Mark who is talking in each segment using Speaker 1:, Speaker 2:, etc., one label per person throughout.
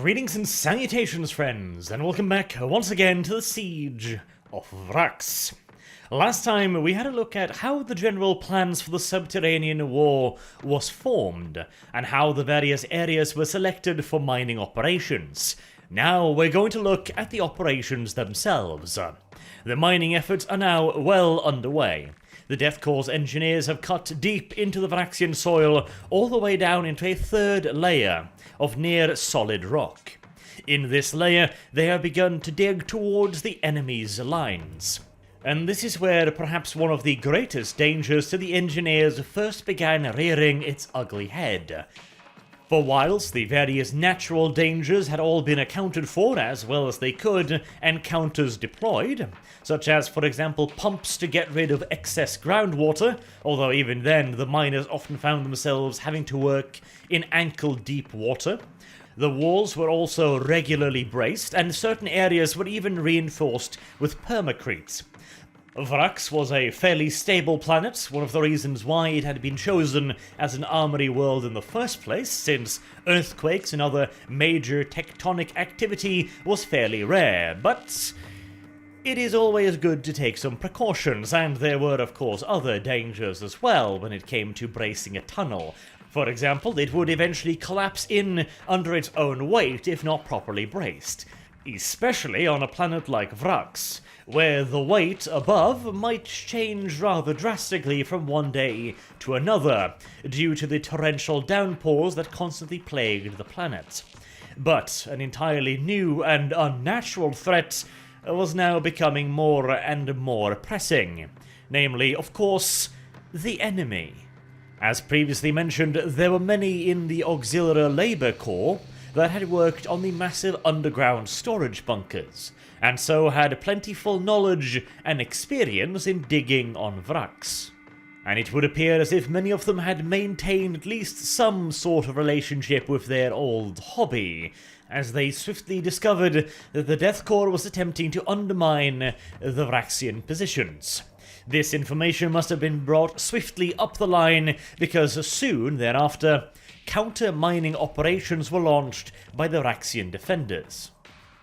Speaker 1: Greetings and salutations, friends, and welcome back once again to the Siege of Vraks. Last time we had a look at how the general plans for the Subterranean war was formed, and how the various areas were selected for mining operations. Now we're going to look at the operations themselves. The mining efforts are now well underway. The Death Corps engineers have cut deep into the Vraxian soil, all the way down into a third layer of near solid rock. In this layer, they have begun to dig towards the enemy's lines. And this is where perhaps one of the greatest dangers to the engineers first began rearing its ugly head. For whilst the various natural dangers had all been accounted for as well as they could, and counters deployed, such as, for example, pumps to get rid of excess groundwater, although even then the miners often found themselves having to work in ankle-deep water. The walls were also regularly braced, and certain areas were even reinforced with permacrete. Vraks was a fairly stable planet, one of the reasons why it had been chosen as an armory world in the first place, since earthquakes and other major tectonic activity was fairly rare, but it is always good to take some precautions, and there were of course other dangers as well when it came to bracing a tunnel. For example, it would eventually collapse in under its own weight if not properly braced, especially on a planet like Vraks, where the weight above might change rather drastically from one day to another, due to the torrential downpours that constantly plagued the planet. But an entirely new and unnatural threat was now becoming more and more pressing, namely, of course, the enemy. As previously mentioned, there were many in the Auxiliary Labour Corps that had worked on the massive underground storage bunkers, and so had plentiful knowledge and experience in digging on Vraks. And it would appear as if many of them had maintained at least some sort of relationship with their old hobby, as they swiftly discovered that the Death Corps was attempting to undermine the Vraxian positions. This information must have been brought swiftly up the line, because soon thereafter, counter-mining operations were launched by the Vraxian defenders.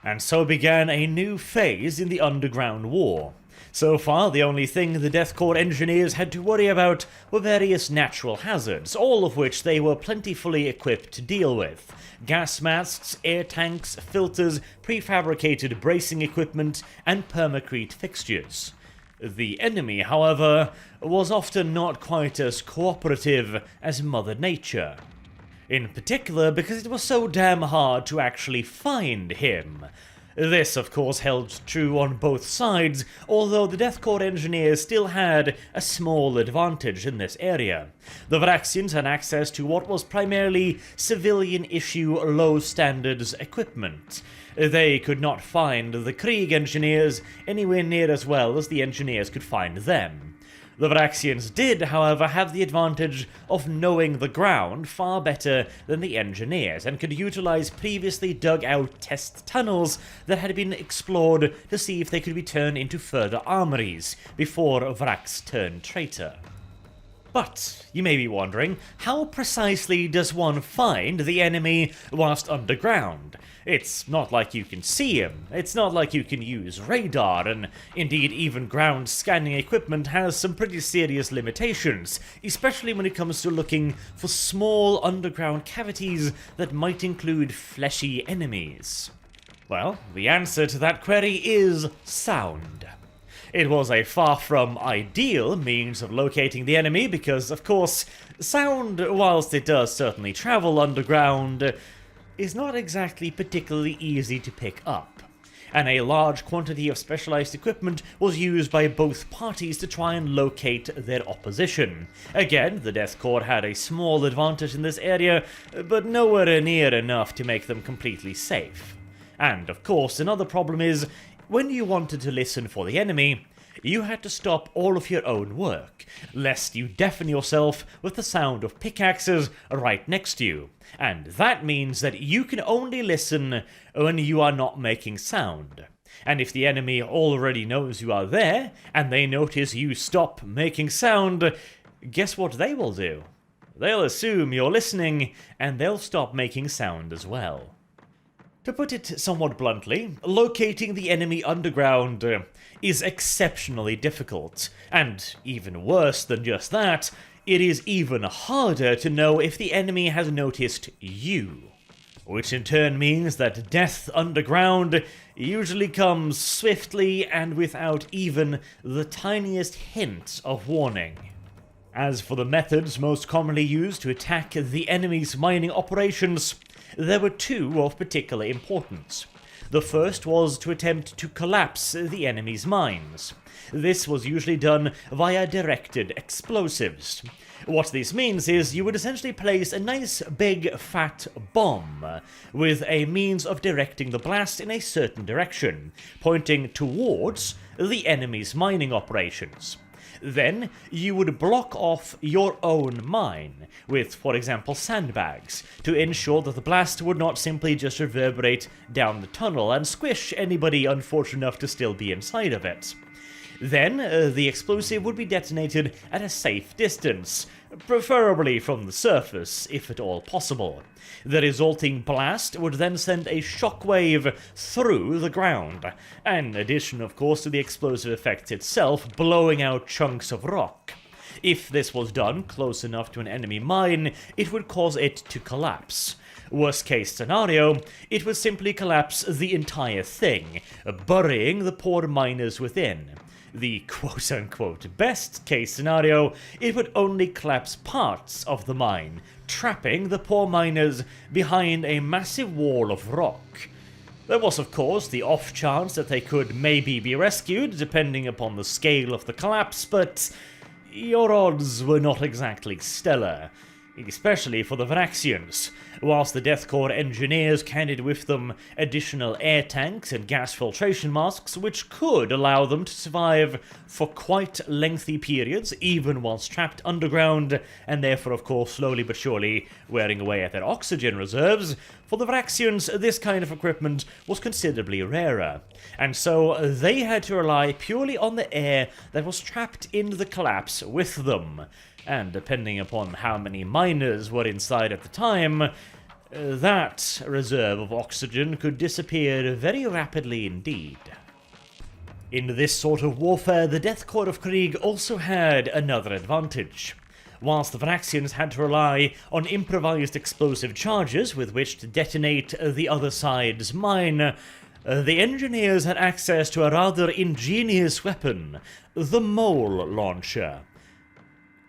Speaker 1: And so began a new phase in the underground war. So far, the only thing the Death Corps engineers had to worry about were various natural hazards, all of which they were plentifully equipped to deal with. Gas masks, air tanks, filters, prefabricated bracing equipment, and permacrete fixtures. The enemy, however, was often not quite as cooperative as Mother Nature. In particular because it was so damn hard to actually find him. This, of course, held true on both sides, although the Death Corps engineers still had a small advantage in this area. The Vraxians had access to what was primarily civilian-issue low-standards equipment. They could not find the Krieg engineers anywhere near as well as the engineers could find them. The Vraxians did, however, have the advantage of knowing the ground far better than the engineers, and could utilize previously dug out test tunnels that had been explored to see if they could be turned into further armories before Vraks turned traitor. But you may be wondering, how precisely does one find the enemy whilst underground? It's not like you can see him, it's not like you can use radar, and indeed even ground scanning equipment has some pretty serious limitations, especially when it comes to looking for small underground cavities that might include fleshy enemies. Well, the answer to that query is sound. It was a far from ideal means of locating the enemy because, of course, sound, whilst it does certainly travel underground, is not exactly particularly easy to pick up. And a large quantity of specialized equipment was used by both parties to try and locate their opposition. Again, the Death Corps had a small advantage in this area, but nowhere near enough to make them completely safe. And, of course, another problem is, when you wanted to listen for the enemy, you had to stop all of your own work, lest you deafen yourself with the sound of pickaxes right next to you. And that means that you can only listen when you are not making sound. And if the enemy already knows you are there, and they notice you stop making sound, guess what they will do? They'll assume you're listening, and they'll stop making sound as well. To put it somewhat bluntly, locating the enemy underground is exceptionally difficult, and even worse than just that, it is even harder to know if the enemy has noticed you. Which in turn means that death underground usually comes swiftly and without even the tiniest hint of warning. As for the methods most commonly used to attack the enemy's mining operations, there were two of particular importance. The first was to attempt to collapse the enemy's mines. This was usually done via directed explosives. What this means is you would essentially place a nice big fat bomb with a means of directing the blast in a certain direction, pointing towards the enemy's mining operations. Then you would block off your own mine with, for example, sandbags to ensure that the blast would not simply just reverberate down the tunnel and squish anybody unfortunate enough to still be inside of it. Then the explosive would be detonated at a safe distance, preferably from the surface, if at all possible. The resulting blast would then send a shockwave through the ground, in addition, of course, to the explosive effect itself, blowing out chunks of rock. If this was done close enough to an enemy mine, it would cause it to collapse. Worst case scenario, it would simply collapse the entire thing, burying the poor miners within. The quote-unquote best case scenario, it would only collapse parts of the mine, trapping the poor miners behind a massive wall of rock. There was, of course, the off chance that they could maybe be rescued, depending upon the scale of the collapse, but your odds were not exactly stellar. Especially for the Vraksians. Whilst the Death Corps engineers carried with them additional air tanks and gas filtration masks, which could allow them to survive for quite lengthy periods, even once trapped underground, and therefore, of course, slowly but surely wearing away at their oxygen reserves, for the Vraksians, this kind of equipment was considerably rarer, and so they had to rely purely on the air that was trapped in the collapse with them. And depending upon how many miners were inside at the time, that reserve of oxygen could disappear very rapidly indeed. In this sort of warfare, the Death Corps of Krieg also had another advantage. Whilst the Vraksians had to rely on improvised explosive charges with which to detonate the other side's mine, the engineers had access to a rather ingenious weapon, the mole launcher.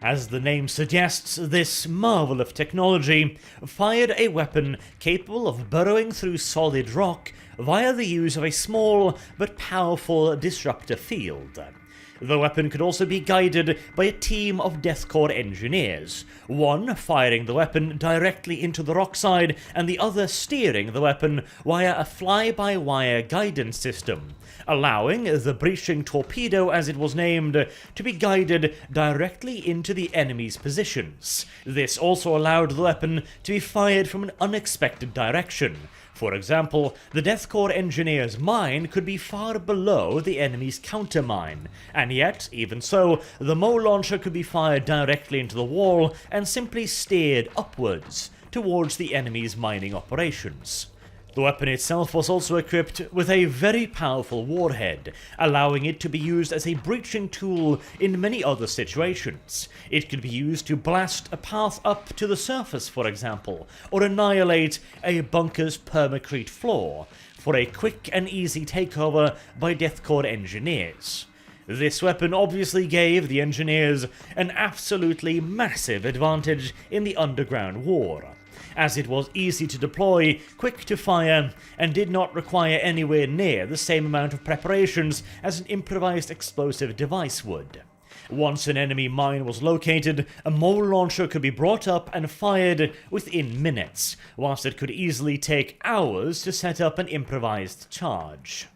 Speaker 1: As the name suggests, this marvel of technology fired a weapon capable of burrowing through solid rock via the use of a small but powerful disruptor field. The weapon could also be guided by a team of Death Corps engineers, one firing the weapon directly into the rock side and the other steering the weapon via a fly-by-wire guidance system, allowing the breaching torpedo, as it was named, to be guided directly into the enemy's positions. This also allowed the weapon to be fired from an unexpected direction. For example, the Death Corps engineer's mine could be far below the enemy's countermine, and yet, even so, the mole launcher could be fired directly into the wall and simply steered upwards towards the enemy's mining operations. The weapon itself was also equipped with a very powerful warhead, allowing it to be used as a breaching tool in many other situations. It could be used to blast a path up to the surface, for example, or annihilate a bunker's permacrete floor, for a quick and easy takeover by Death Corps engineers. This weapon obviously gave the engineers an absolutely massive advantage in the underground war, as it was easy to deploy, quick to fire, and did not require anywhere near the same amount of preparations as an improvised explosive device would. Once an enemy mine was located, a mole launcher could be brought up and fired within minutes, whilst it could easily take hours to set up an improvised charge.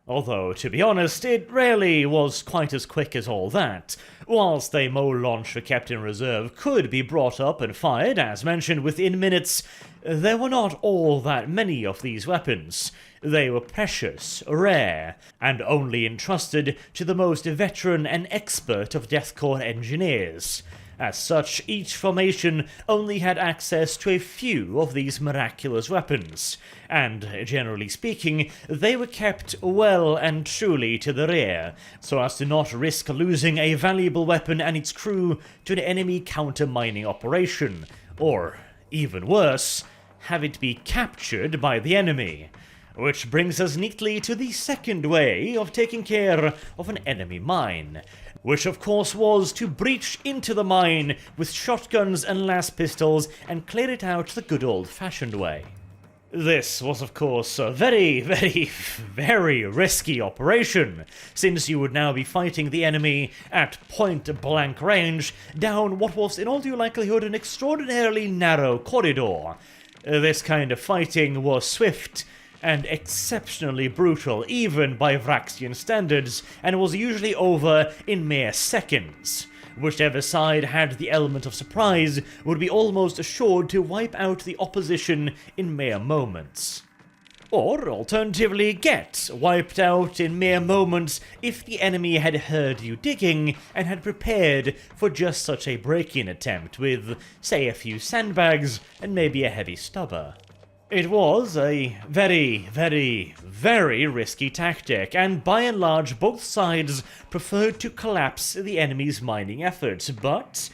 Speaker 1: Although, to be honest, it rarely was quite as quick as all that. Whilst a mole launcher kept in reserve could be brought up and fired, as mentioned, within minutes, there were not all that many of these weapons. They were precious, rare, and only entrusted to the most veteran and expert of Death Corps engineers. As such, each formation only had access to a few of these miraculous weapons, and, generally speaking, they were kept well and truly to the rear, so as to not risk losing a valuable weapon and its crew to an enemy counter-mining operation, or, even worse, have it be captured by the enemy. Which brings us neatly to the second way of taking care of an enemy mine, which of course was to breach into the mine with shotguns and las pistols and clear it out the good old-fashioned way. This was of course a very, very risky operation, since you would now be fighting the enemy at point-blank range down what was in all due likelihood an extraordinarily narrow corridor. This kind of fighting was swift and exceptionally brutal, even by Vraxian standards, and was usually over in mere seconds. Whichever side had the element of surprise would be almost assured to wipe out the opposition in mere moments. Or, alternatively, get wiped out in mere moments if the enemy had heard you digging and had prepared for just such a break-in attempt with, say, a few sandbags and maybe a heavy stubber. It was a very risky tactic, and by and large both sides preferred to collapse the enemy's mining efforts, but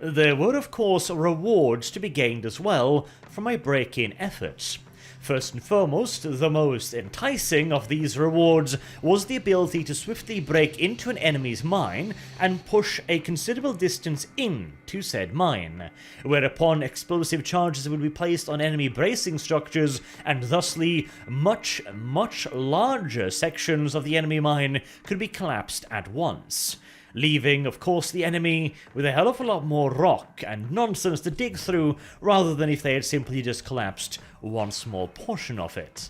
Speaker 1: there were of course rewards to be gained as well from a break-in effort. First and foremost, the most enticing of these rewards was the ability to swiftly break into an enemy's mine and push a considerable distance into said mine, whereupon explosive charges would be placed on enemy bracing structures, and thusly much larger sections of the enemy mine could be collapsed at once, leaving, of course, the enemy with a hell of a lot more rock and nonsense to dig through rather than if they had simply just collapsed one small portion of it.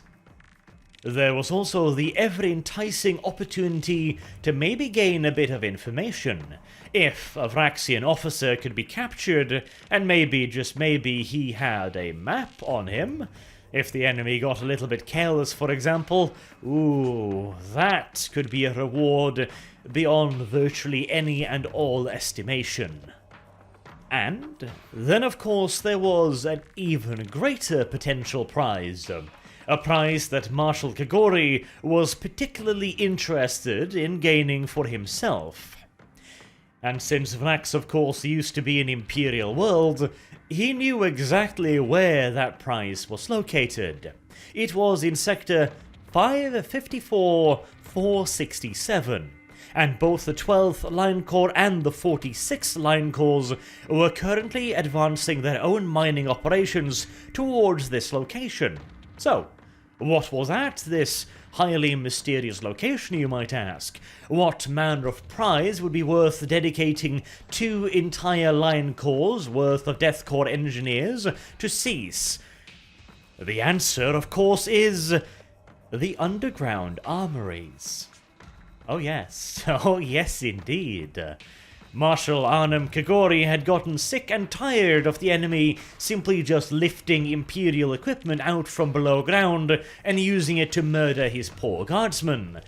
Speaker 1: There was also the ever-enticing opportunity to maybe gain a bit of information. If a Vraxian officer could be captured, and maybe, just maybe, he had a map on him. If the enemy got a little bit careless, for example, ooh, that could be a reward beyond virtually any and all estimation. And then of course there was an even greater potential prize. A prize that Marshal Kagori was particularly interested in gaining for himself. And since Vraks of course used to be an Imperial world, he knew exactly where that prize was located. It was in Sector 554-467. And both the 12th Line Corps and the 46th Line Corps were currently advancing their own mining operations towards this location. So, what was at this highly mysterious location, you might ask? What manner of prize would be worth dedicating 2 entire Line Corps worth of Death Corps engineers to seize? The answer, of course, is the underground armories. Oh yes indeed. Marshal Arnhem Kagori had gotten sick and tired of the enemy simply just lifting Imperial equipment out from below ground and using it to murder his poor guardsmen.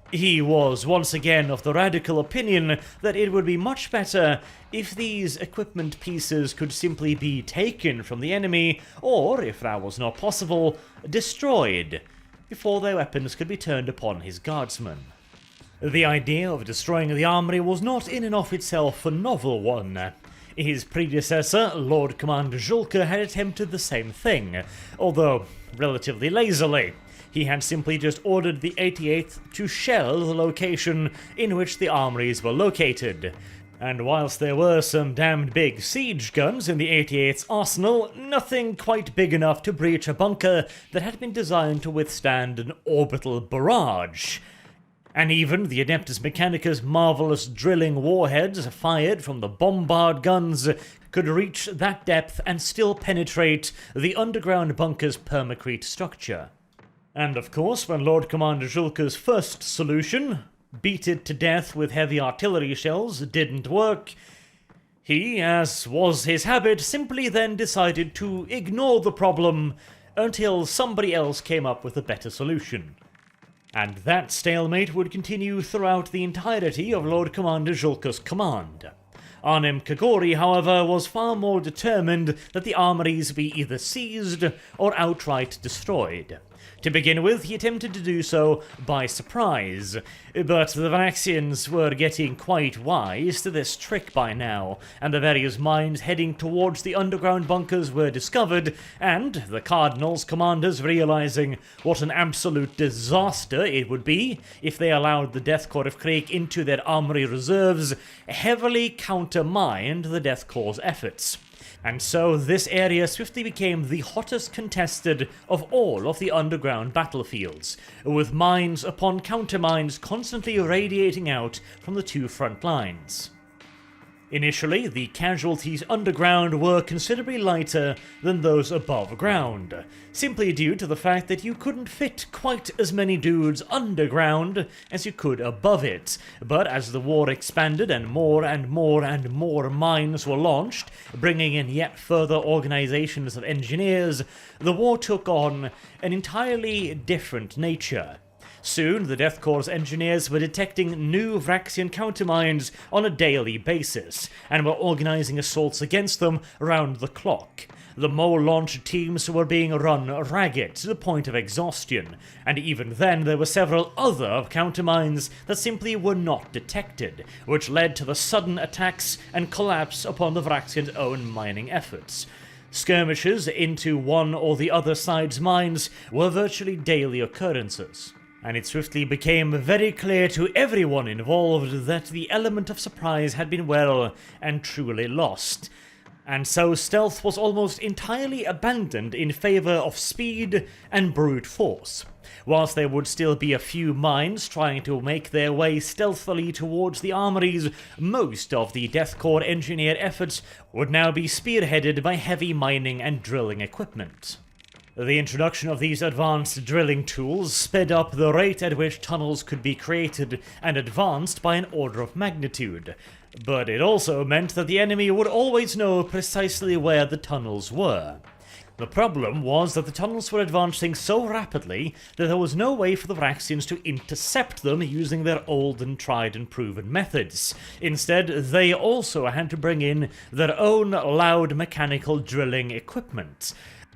Speaker 1: He was once again of the radical opinion that it would be much better if these equipment pieces could simply be taken from the enemy, or, if that was not possible, destroyed, before their weapons could be turned upon his guardsmen. The idea of destroying the armory was not in and of itself a novel one. His predecessor, Lord Commander Julka, had attempted the same thing, although relatively lazily. He had simply just ordered the 88th to shell the location in which the armories were located. And whilst there were some damned big siege guns in the 88th's arsenal, nothing quite big enough to breach a bunker that had been designed to withstand an orbital barrage. And even the Adeptus Mechanicus' marvelous drilling warheads fired from the bombard guns could reach that depth and still penetrate the underground bunker's permacrete structure. And of course, when Lord Commander Julka's first solution, beat it to death with heavy artillery shells, didn't work, he, as was his habit, simply then decided to ignore the problem until somebody else came up with a better solution. And that stalemate would continue throughout the entirety of Lord Commander Julka's command. Arnim Kagori, however, was far more determined that the armories be either seized or outright destroyed. To begin with, he attempted to do so by surprise, but the Vraksians were getting quite wise to this trick by now, and the various mines heading towards the underground bunkers were discovered, and the Cardinals' commanders, realizing what an absolute disaster it would be if they allowed the Death Corps of Krieg into their armory reserves, heavily countermined the Death Corps' efforts. And so this area swiftly became the hottest contested of all of the underground battlefields, with mines upon countermines constantly radiating out from the two front lines. Initially, the casualties underground were considerably lighter than those above ground, simply due to the fact that you couldn't fit quite as many dudes underground as you could above it. But as the war expanded and more mines were launched, bringing in yet further organizations of engineers, the war took on an entirely different nature. Soon, the Death Corps' engineers were detecting new Vraksian countermines on a daily basis, and were organizing assaults against them round the clock. The mole launch teams were being run ragged to the point of exhaustion, and even then there were several other countermines that simply were not detected, which led to the sudden attacks and collapse upon the Vraksians' own mining efforts. Skirmishes into one or the other side's mines were virtually daily occurrences. And it swiftly became very clear to everyone involved that the element of surprise had been well and truly lost. And so stealth was almost entirely abandoned in favor of speed and brute force. Whilst there would still be a few mines trying to make their way stealthily towards the armories, most of the Death Corps engineered efforts would now be spearheaded by heavy mining and drilling equipment. The introduction of these advanced drilling tools sped up the rate at which tunnels could be created and advanced by an order of magnitude, but it also meant that the enemy would always know precisely where the tunnels were. The problem was that the tunnels were advancing so rapidly that there was no way for the Vraksians to intercept them using their old and tried and proven methods. Instead, they also had to bring in their own loud mechanical drilling equipment.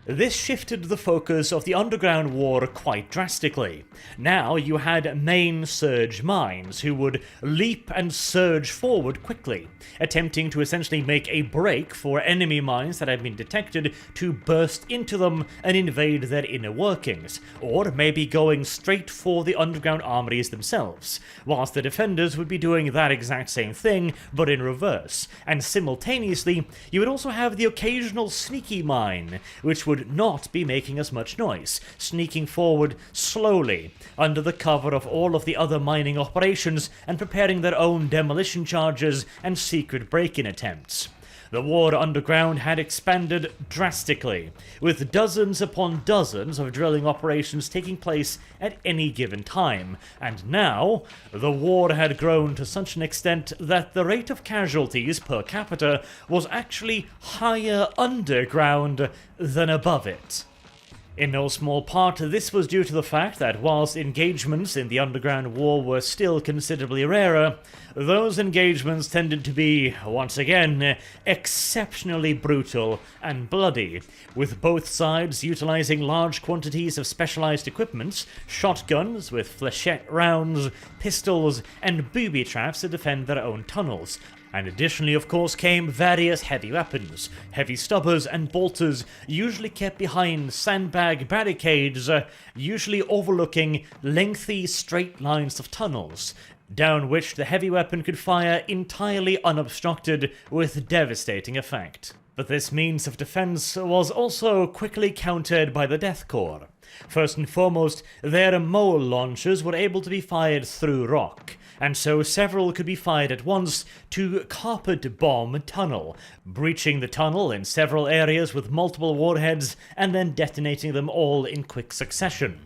Speaker 1: This shifted the focus of the underground war quite drastically. Now you had main surge mines who would leap and surge forward quickly, attempting to essentially make a break for enemy mines that had been detected to burst into them and invade their inner workings, or maybe going straight for the underground armories themselves, whilst the defenders would be doing that exact same thing, but in reverse. And simultaneously, you would also have the occasional sneaky mine, which would not be making as much noise, sneaking forward slowly under the cover of all of the other mining operations and preparing their own demolition charges and secret break-in attempts. The war underground had expanded drastically, with dozens upon dozens of drilling operations taking place at any given time, and now the war had grown to such an extent that the rate of casualties per capita was actually higher underground than above it. In no small part, this was due to the fact that whilst engagements in the underground war were still considerably rarer, those engagements tended to be, once again, exceptionally brutal and bloody, with both sides utilizing large quantities of specialized equipment, shotguns with flechette rounds, pistols, and booby traps to defend their own tunnels. And additionally, of course, came various heavy weapons, heavy stubbers and bolters, usually kept behind sandbag barricades, usually overlooking lengthy straight lines of tunnels, down which the heavy weapon could fire entirely unobstructed with devastating effect. But this means of defense was also quickly countered by the Death Corps. First and foremost, their mole launchers were able to be fired through rock, and so several could be fired at once to carpet bomb a tunnel, breaching the tunnel in several areas with multiple warheads and then detonating them all in quick succession.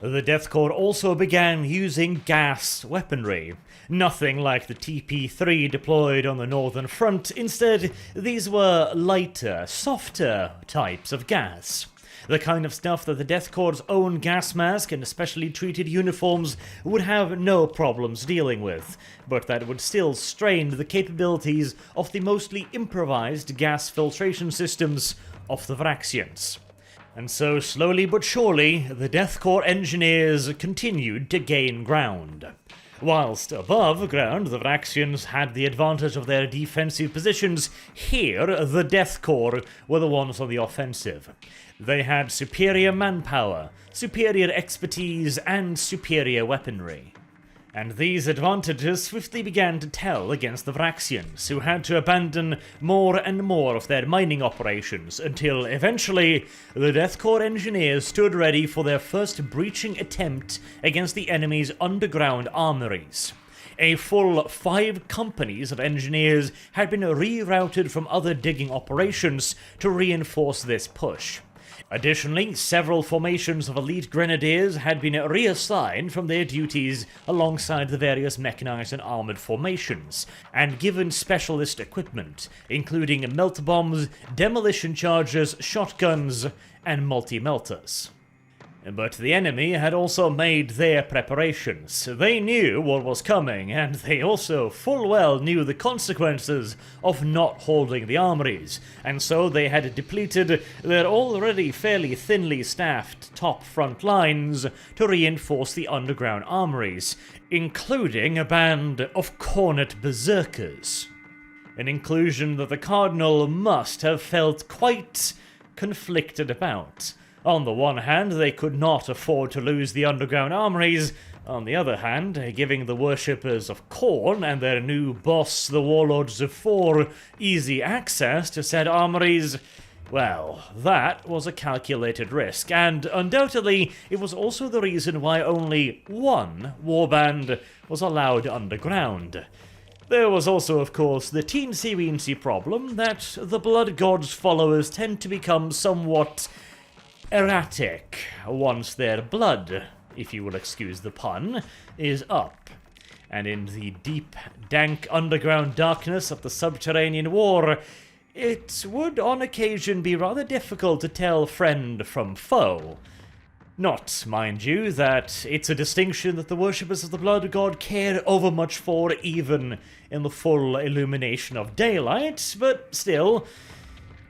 Speaker 1: The Death Corps also began using gas weaponry. Nothing like the TP-3 deployed on the northern front. Instead, these were lighter, softer types of gas. The kind of stuff that the Death Corps' own gas mask and specially treated uniforms would have no problems dealing with, but that would still strain the capabilities of the mostly improvised gas filtration systems of the Vraxians. And so, slowly but surely, the Death Corps engineers continued to gain ground. Whilst above ground, the Vraxians had the advantage of their defensive positions, here the Death Corps were the ones on the offensive. They had superior manpower, superior expertise, and superior weaponry. And these advantages swiftly began to tell against the Vraxians, who had to abandon more and more of their mining operations, until eventually the Death Corps engineers stood ready for their first breaching attempt against the enemy's underground armories. A full 5 companies of engineers had been rerouted from other digging operations to reinforce this push. Additionally, several formations of elite grenadiers had been reassigned from their duties alongside the various mechanized and armored formations, and given specialist equipment, including melt bombs, demolition charges, shotguns, and multi-melters. But the enemy had also made their preparations. They knew what was coming, and they also full well knew the consequences of not holding the armories, and so they had depleted their already fairly thinly staffed top front lines to reinforce the underground armories, including a band of cornet berserkers. An inclusion that the Cardinal must have felt quite conflicted about. On the one hand, they could not afford to lose the underground armories. On the other hand, giving the worshippers of Khorne and their new boss, the Warlords of Four, easy access to said armories, well, that was a calculated risk, and undoubtedly it was also the reason why only one warband was allowed underground. There was also, of course, the teensy-weensy problem that the Blood God's followers tend to become somewhat erratic once their blood, if you will excuse the pun, is up. And in the deep, dank underground darkness of the Subterranean War, it would on occasion be rather difficult to tell friend from foe. Not, mind you, that it's a distinction that the worshippers of the Blood God care overmuch for even in the full illumination of daylight, but still,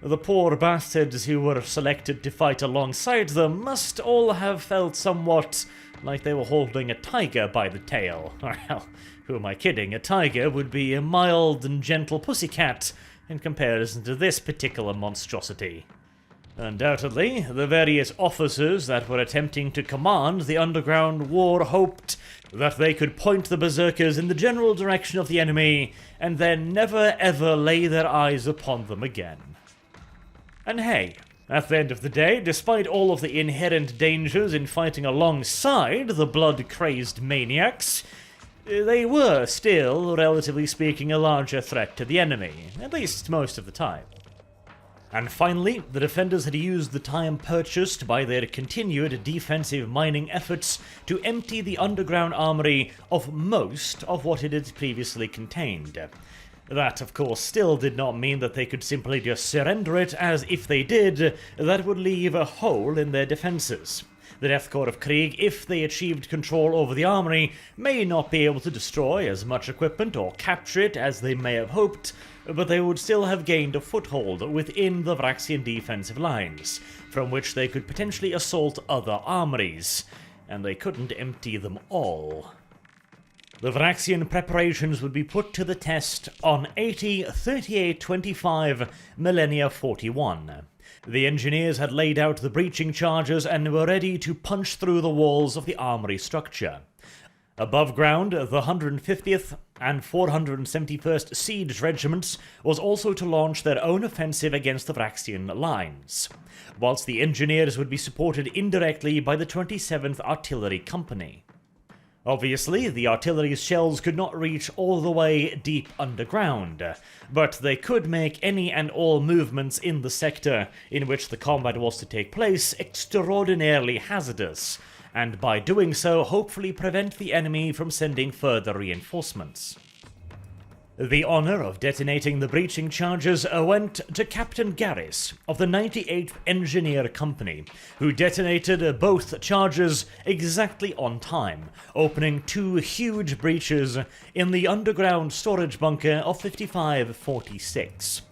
Speaker 1: the poor bastards who were selected to fight alongside them must all have felt somewhat like they were holding a tiger by the tail. Well, who am I kidding? A tiger would be a mild and gentle pussycat in comparison to this particular monstrosity. Undoubtedly, the various officers that were attempting to command the underground war hoped that they could point the berserkers in the general direction of the enemy and then never ever lay their eyes upon them again. And hey, at the end of the day, despite all of the inherent dangers in fighting alongside the blood-crazed maniacs, they were still, relatively speaking, a larger threat to the enemy, at least most of the time. And finally, the defenders had used the time purchased by their continued defensive mining efforts to empty the underground armory of most of what it had previously contained. That, of course, still did not mean that they could simply just surrender it, as if they did, that would leave a hole in their defenses. The Death Corps of Krieg, if they achieved control over the armory, may not be able to destroy as much equipment or capture it as they may have hoped, but they would still have gained a foothold within the Vraxian defensive lines, from which they could potentially assault other armories, and they couldn't empty them all. The Vraxian preparations would be put to the test on 3825 Millennia 41. The engineers had laid out the breaching charges and were ready to punch through the walls of the armory structure. Above ground, the 150th and 471st Siege Regiments was also to launch their own offensive against the Vraxian lines, whilst the engineers would be supported indirectly by the 27th Artillery Company. Obviously, the artillery's shells could not reach all the way deep underground, but they could make any and all movements in the sector in which the combat was to take place extraordinarily hazardous, and by doing so hopefully prevent the enemy from sending further reinforcements. The honour of detonating the breaching charges went to Captain Garris of the 98th Engineer Company, who detonated both charges exactly on time, opening 2 huge breaches in the underground storage bunker of 5546.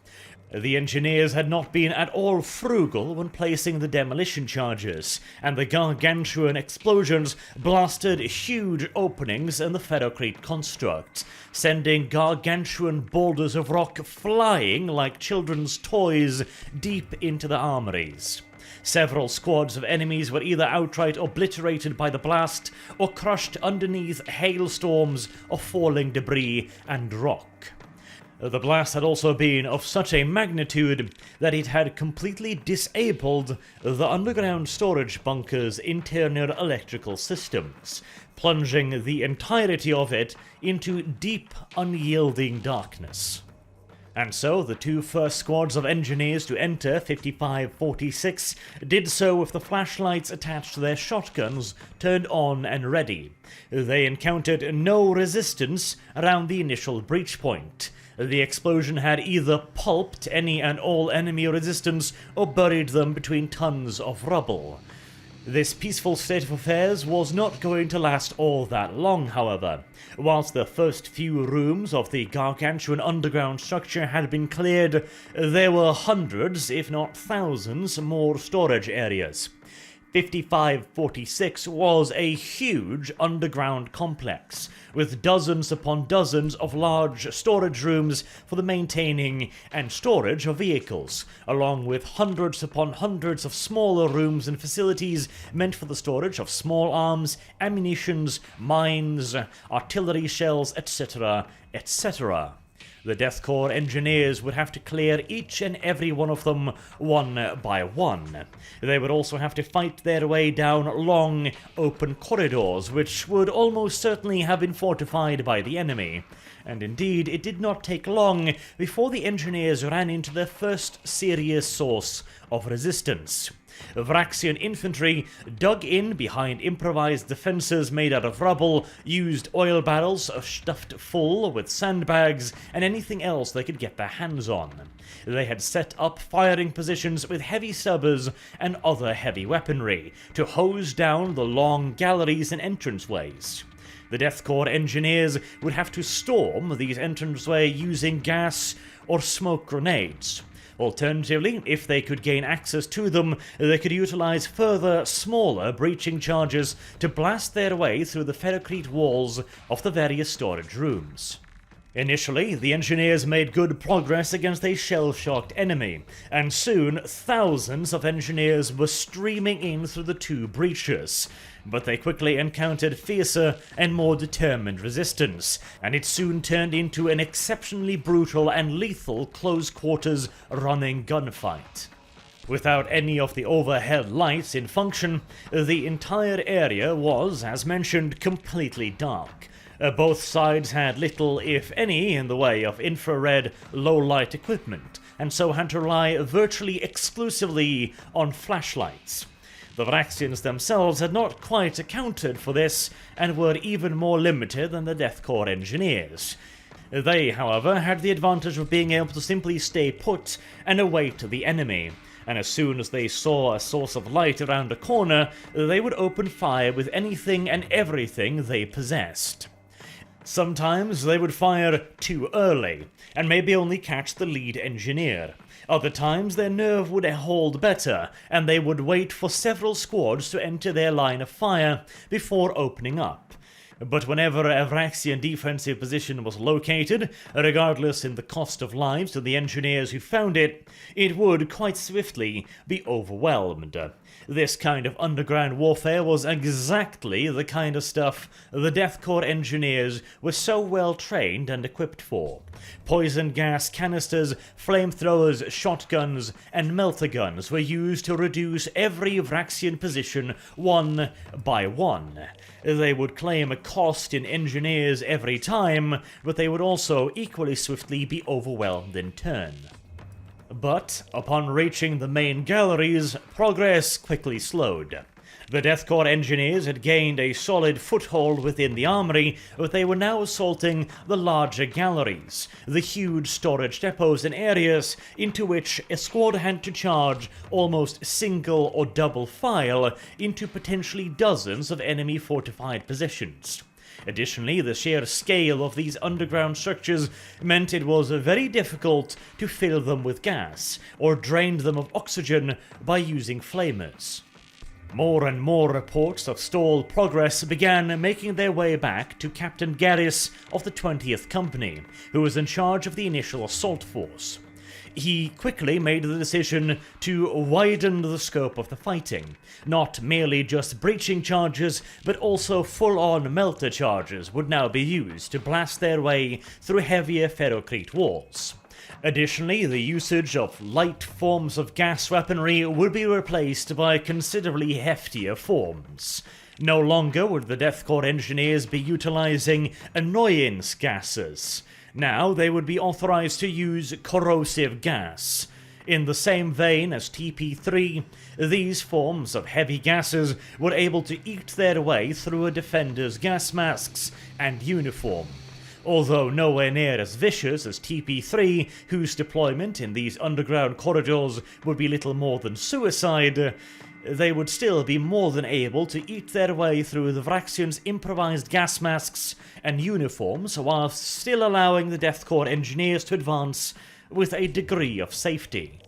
Speaker 1: The engineers had not been at all frugal when placing the demolition charges, and the gargantuan explosions blasted huge openings in the ferrocrete construct, sending gargantuan boulders of rock flying like children's toys deep into the armories. Several squads of enemies were either outright obliterated by the blast or crushed underneath hailstorms of falling debris and rock. The blast had also been of such a magnitude that it had completely disabled the underground storage bunker's internal electrical systems, plunging the entirety of it into deep, unyielding darkness. And so the 2 first squads of engineers to enter 5546 did so with the flashlights attached to their shotguns turned on and ready. They encountered no resistance around the initial breach point. The explosion had either pulped any and all enemy resistance or buried them between tons of rubble. This peaceful state of affairs was not going to last all that long, however. Whilst the first few rooms of the gargantuan underground structure had been cleared, there were hundreds, if not thousands, more storage areas. 5546 was a huge underground complex, with dozens upon dozens of large storage rooms for the maintaining and storage of vehicles, along with hundreds upon hundreds of smaller rooms and facilities meant for the storage of small arms, ammunitions, mines, artillery shells, etc., etc. The Death Corps engineers would have to clear each and every one of them one by one. They would also have to fight their way down long, open corridors, which would almost certainly have been fortified by the enemy. And indeed, it did not take long before the engineers ran into their first serious source of resistance. Vraxian infantry dug in behind improvised defences made out of rubble, used oil barrels stuffed full with sandbags, and anything else they could get their hands on. They had set up firing positions with heavy stubbers and other heavy weaponry to hose down the long galleries and entranceways. The Death Corps engineers would have to storm these entranceways using gas or smoke grenades. Alternatively, if they could gain access to them, they could utilize further, smaller breaching charges to blast their way through the ferrocrete walls of the various storage rooms. Initially, the engineers made good progress against a shell-shocked enemy, and soon thousands of engineers were streaming in through the 2 breaches. But they quickly encountered fiercer and more determined resistance, and it soon turned into an exceptionally brutal and lethal close-quarters running gunfight. Without any of the overhead lights in function, the entire area was, as mentioned, completely dark. Both sides had little, if any, in the way of infrared, low-light equipment, and so had to rely virtually exclusively on flashlights. The Vraxians themselves had not quite accounted for this, and were even more limited than the Death Corps engineers. They, however, had the advantage of being able to simply stay put and await the enemy, and as soon as they saw a source of light around a corner, they would open fire with anything and everything they possessed. Sometimes they would fire too early, and maybe only catch the lead engineer. Other times their nerve would hold better, and they would wait for several squads to enter their line of fire before opening up. But whenever a Vraxian defensive position was located, regardless in the cost of lives to the engineers who found it, it would quite swiftly be overwhelmed. This kind of underground warfare was exactly the kind of stuff the Death Corps engineers were so well trained and equipped for. Poison gas canisters, flamethrowers, shotguns, and melter guns were used to reduce every Vraxian position one by one. They would claim a cost in engineers every time, but they would also equally swiftly be overwhelmed in turn. But, upon reaching the main galleries, progress quickly slowed. The Death Corps engineers had gained a solid foothold within the armory, but they were now assaulting the larger galleries, the huge storage depots and areas into which a squad had to charge almost single or double file into potentially dozens of enemy fortified positions. Additionally, the sheer scale of these underground structures meant it was very difficult to fill them with gas, or drain them of oxygen by using flamers. More and more reports of stalled progress began making their way back to Captain Garris of the 20th Company, who was in charge of the initial assault force. He quickly made the decision to widen the scope of the fighting, not merely just breaching charges, but also full-on melter charges would now be used to blast their way through heavier ferrocrete walls. Additionally, the usage of light forms of gas weaponry would be replaced by considerably heftier forms. No longer would the Death Corps engineers be utilizing annoyance gases. Now they would be authorized to use corrosive gas. In the same vein as TP3, these forms of heavy gases were able to eat their way through a defender's gas masks and uniform. Although nowhere near as vicious as TP3, whose deployment in these underground corridors would be little more than suicide, they would still be more than able to eat their way through the Vraksians' improvised gas masks and uniforms, whilst still allowing the Death Corps engineers to advance with a degree of safety.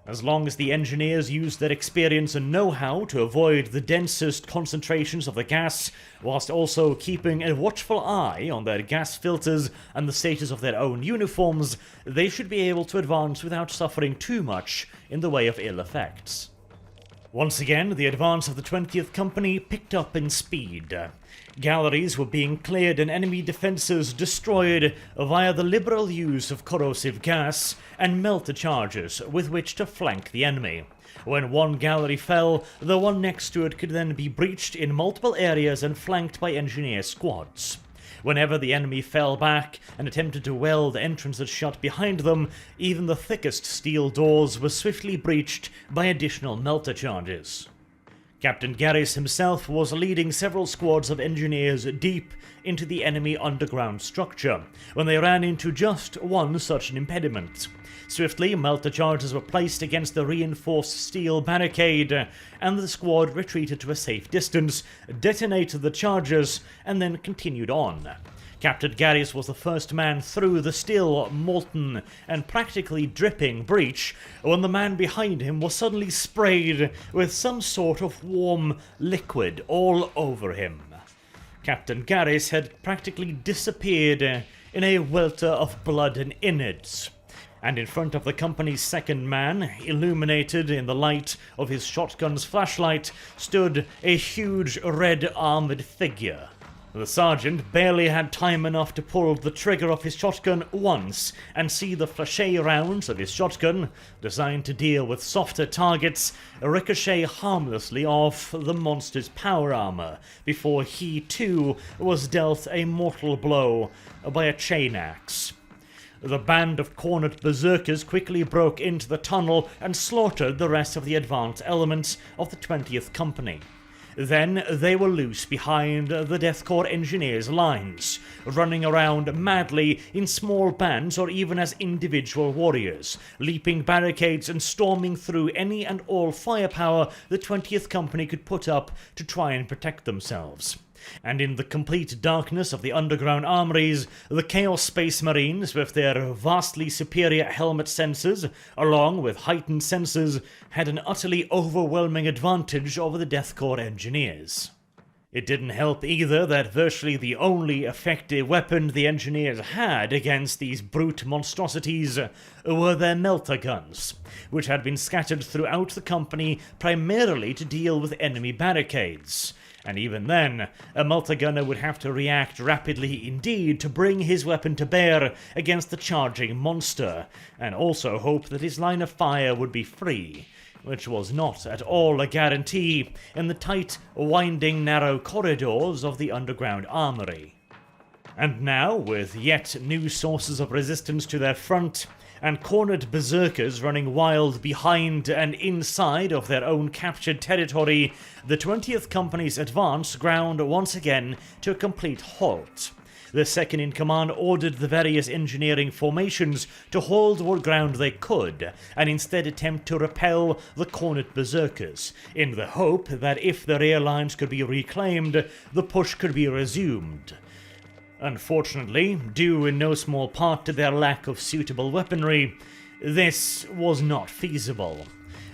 Speaker 1: As long as the engineers used their experience and know-how to avoid the densest concentrations of the gas, whilst also keeping a watchful eye on their gas filters and the status of their own uniforms, they should be able to advance without suffering too much in the way of ill effects. Once again, the advance of the 20th Company picked up in speed. Galleries were being cleared and enemy defences destroyed via the liberal use of corrosive gas and melter charges with which to flank the enemy. When one gallery fell, the one next to it could then be breached in multiple areas and flanked by engineer squads. Whenever the enemy fell back and attempted to weld entrances shut behind them, even the thickest steel doors were swiftly breached by additional melter charges. Captain Garris himself was leading several squads of engineers deep into the enemy underground structure, when they ran into just one such an impediment. Swiftly, melter charges were placed against the reinforced steel barricade, and the squad retreated to a safe distance, detonated the charges, and then continued on. Captain Garris was the first man through the still molten and practically dripping breach when the man behind him was suddenly sprayed with some sort of warm liquid all over him. Captain Garris had practically disappeared in a welter of blood and innards, and in front of the company's second man, illuminated in the light of his shotgun's flashlight, stood a huge red armored figure. The sergeant barely had time enough to pull the trigger of his shotgun once and see the flèche rounds of his shotgun, designed to deal with softer targets, ricochet harmlessly off the monster's power armor, before he too was dealt a mortal blow by a chain axe. The band of cornered berserkers quickly broke into the tunnel and slaughtered the rest of the advanced elements of the 20th Company. Then they were loose behind the Death Corps engineers' lines, running around madly in small bands or even as individual warriors, leaping barricades and storming through any and all firepower the 20th Company could put up to try and protect themselves. And in the complete darkness of the underground armories, the Chaos Space Marines, with their vastly superior helmet sensors, along with heightened sensors, had an utterly overwhelming advantage over the Death Corps engineers. It didn't help either that virtually the only effective weapon the engineers had against these brute monstrosities were their melter guns, which had been scattered throughout the company primarily to deal with enemy barricades. And even then, a melter gunner would have to react rapidly indeed to bring his weapon to bear against the charging monster, and also hope that his line of fire would be free, which was not at all a guarantee in the tight, winding, narrow corridors of the underground armory. And now, with yet new sources of resistance to their front, and cornered berserkers running wild behind and inside of their own captured territory, the 20th Company's advance ground once again to a complete halt. The second-in-command ordered the various engineering formations to hold what ground they could, and instead attempt to repel the cornered berserkers, in the hope that if the rear lines could be reclaimed, the push could be resumed. Unfortunately, due in no small part to their lack of suitable weaponry, this was not feasible.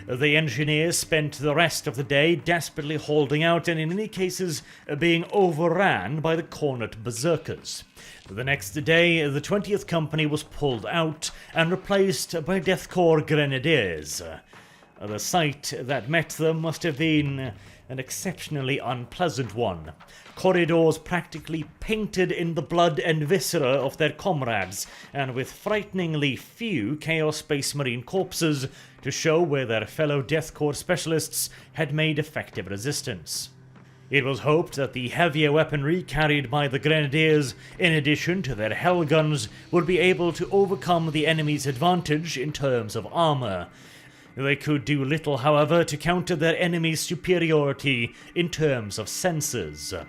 Speaker 1: The engineers spent the rest of the day desperately holding out and in many cases being overran by the cornered berserkers. The next day, the 20th Company was pulled out and replaced by Deathcore Grenadiers. The sight that met them must have been an exceptionally unpleasant one. Corridors practically painted in the blood and viscera of their comrades, and with frighteningly few Chaos Space Marine corpses to show where their fellow Death Corps specialists had made effective resistance. It was hoped that the heavier weaponry carried by the Grenadiers, in addition to their hell guns, would be able to overcome the enemy's advantage in terms of armor. They could do little, however, to counter their enemy's superiority in terms of sensors.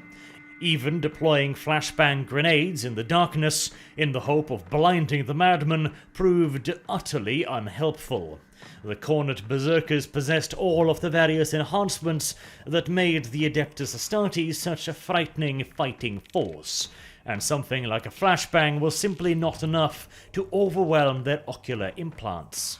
Speaker 1: Even deploying flashbang grenades in the darkness in the hope of blinding the madman proved utterly unhelpful. The cornered berserkers possessed all of the various enhancements that made the Adeptus Astartes such a frightening fighting force, and something like a flashbang was simply not enough to overwhelm their ocular implants.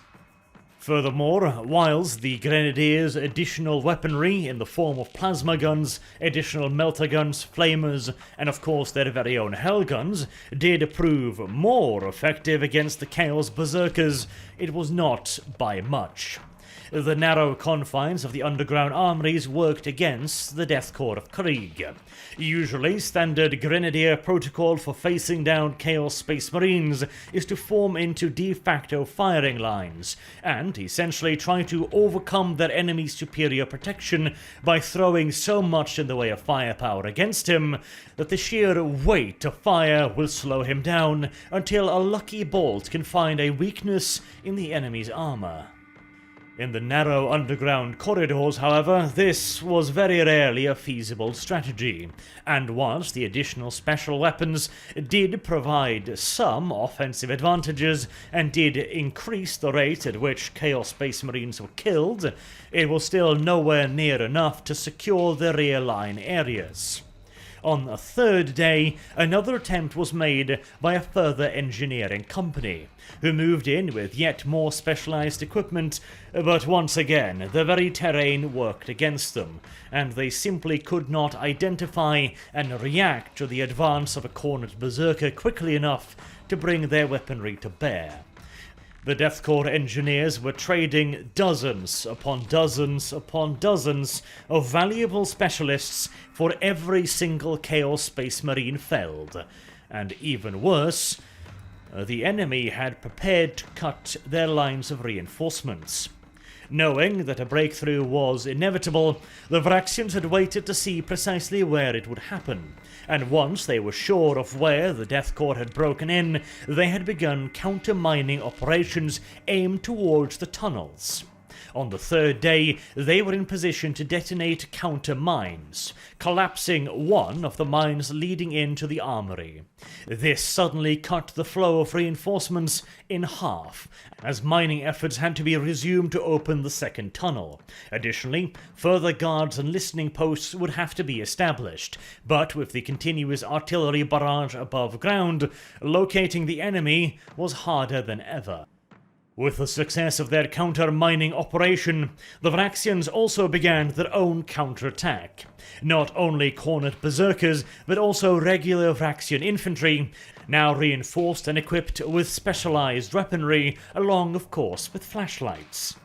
Speaker 1: Furthermore, whilst the Grenadiers' additional weaponry in the form of plasma guns, additional melter guns, flamers, and of course their very own hell guns did prove more effective against the Chaos Berserkers, it was not by much. The narrow confines of the underground armories worked against the Death Corps of Krieg. Usually, standard Grenadier protocol for facing down Chaos Space Marines is to form into de facto firing lines, and essentially try to overcome their enemy's superior protection by throwing so much in the way of firepower against him that the sheer weight of fire will slow him down until a lucky bolt can find a weakness in the enemy's armor. In the narrow underground corridors, however, this was very rarely a feasible strategy, and whilst the additional special weapons did provide some offensive advantages and did increase the rate at which Chaos Space Marines were killed, it was still nowhere near enough to secure the rear line areas. On the third day, another attempt was made by a further engineering company, who moved in with yet more specialized equipment, but once again the very terrain worked against them, and they simply could not identify and react to the advance of a cornered berserker quickly enough to bring their weaponry to bear. The Death Corps engineers were trading dozens upon dozens upon dozens of valuable specialists for every single Chaos Space Marine felled, and even worse, the enemy had prepared to cut their lines of reinforcements. Knowing that a breakthrough was inevitable, the Vraxians had waited to see precisely where it would happen, and once they were sure of where the Death Corps had broken in, they had begun counter-mining operations aimed towards the tunnels. On the third day, they were in position to detonate counter-mines, collapsing one of the mines leading into the armory. This suddenly cut the flow of reinforcements in half, as mining efforts had to be resumed to open the second tunnel. Additionally, further guards and listening posts would have to be established, but with the continuous artillery barrage above ground, locating the enemy was harder than ever. With the success of their counter-mining operation, the Vraxians also began their own counter-attack. Not only cornered berserkers, but also regular Vraxian infantry, now reinforced and equipped with specialized weaponry, along of course with flashlights.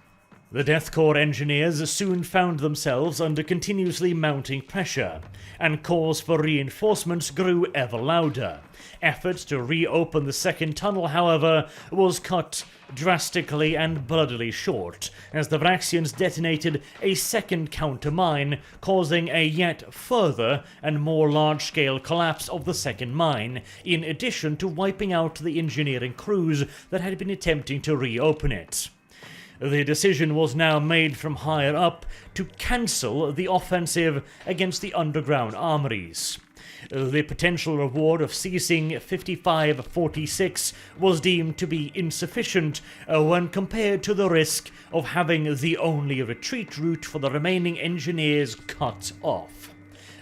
Speaker 1: The Death Corps engineers soon found themselves under continuously mounting pressure, and calls for reinforcements grew ever louder. Efforts to reopen the second tunnel, however, was cut drastically and bloodily short, as the Vraxians detonated a second counter-mine, causing a yet further and more large-scale collapse of the second mine, in addition to wiping out the engineering crews that had been attempting to reopen it. The decision was now made from higher up to cancel the offensive against the underground armories. The potential reward of ceasing 55-46 was deemed to be insufficient when compared to the risk of having the only retreat route for the remaining engineers cut off.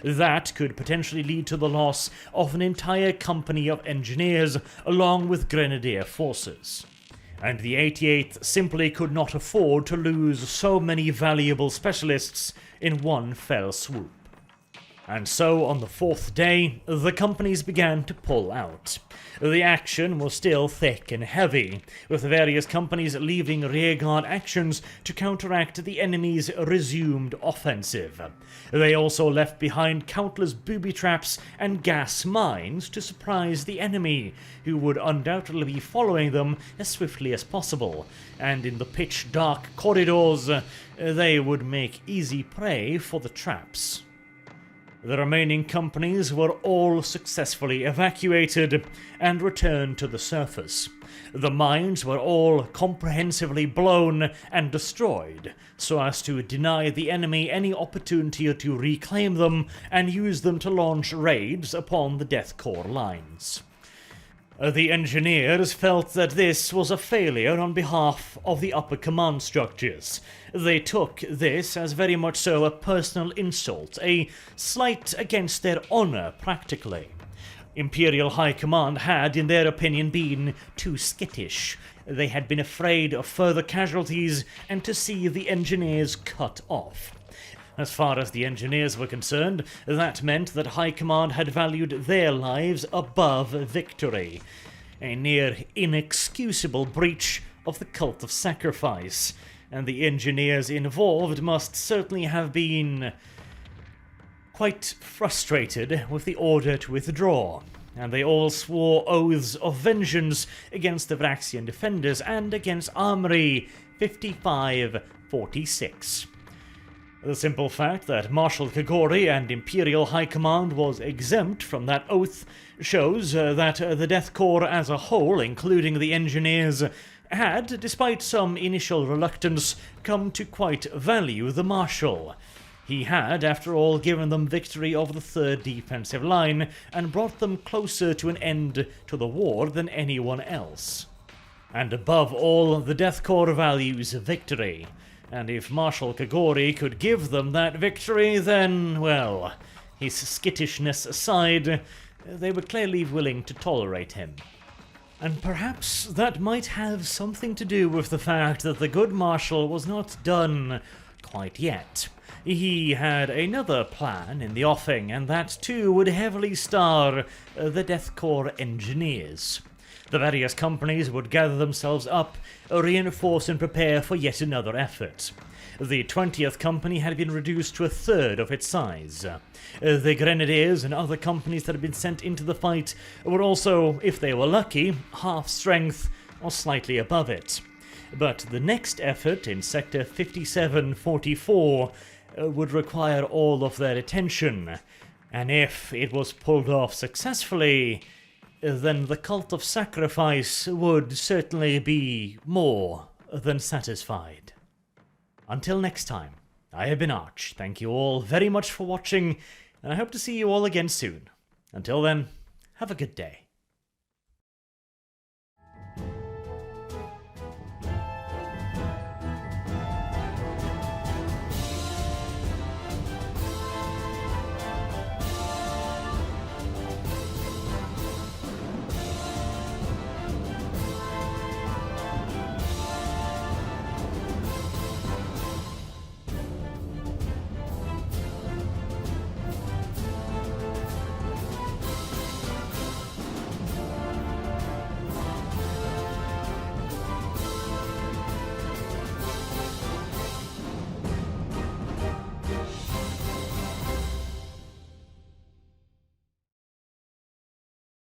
Speaker 1: That could potentially lead to the loss of an entire company of engineers along with grenadier forces. And the 88th simply could not afford to lose so many valuable specialists in one fell swoop. And so, on the fourth day, the companies began to pull out. The action was still thick and heavy, with various companies leaving rearguard actions to counteract the enemy's resumed offensive. They also left behind countless booby traps and gas mines to surprise the enemy, who would undoubtedly be following them as swiftly as possible, and in the pitch-dark corridors, they would make easy prey for the traps. The remaining companies were all successfully evacuated and returned to the surface. The mines were all comprehensively blown and destroyed, so as to deny the enemy any opportunity to reclaim them and use them to launch raids upon the Death Corps lines. The engineers felt that this was a failure on behalf of the upper command structures. They took this as very much so a personal insult, a slight against their honor practically. Imperial High Command had, in their opinion, been too skittish. They had been afraid of further casualties and to see the engineers cut off. As far as the engineers were concerned, that meant that High Command had valued their lives above victory. A near inexcusable breach of the cult of sacrifice, and the engineers involved must certainly have been quite frustrated with the order to withdraw, and they all swore oaths of vengeance against the Vraxian defenders and against Armory 55-46. The simple fact that Marshal Kagori and Imperial High Command was exempt from that oath shows that the Death Corps as a whole, including the engineers, had, despite some initial reluctance, come to quite value the Marshal. He had, after all, given them victory over the third defensive line and brought them closer to an end to the war than anyone else. And above all, the Death Corps values victory. And if Marshal Kagori could give them that victory, then, well, his skittishness aside, they were clearly willing to tolerate him. And perhaps that might have something to do with the fact that the good Marshal was not done quite yet. He had another plan in the offing, and that too would heavily star the Death Corps engineers. The various companies would gather themselves up, reinforce and prepare for yet another effort. The 20th Company had been reduced to a third of its size. The Grenadiers and other companies that had been sent into the fight were also, if they were lucky, half strength or slightly above it. But the next effort in Sector 57-44 would require all of their attention, and if it was pulled off successfully, then the cult of sacrifice would certainly be more than satisfied. Until next time, I have been Arch. Thank you all very much for watching, and I hope to see you all again soon. Until then, have a good day.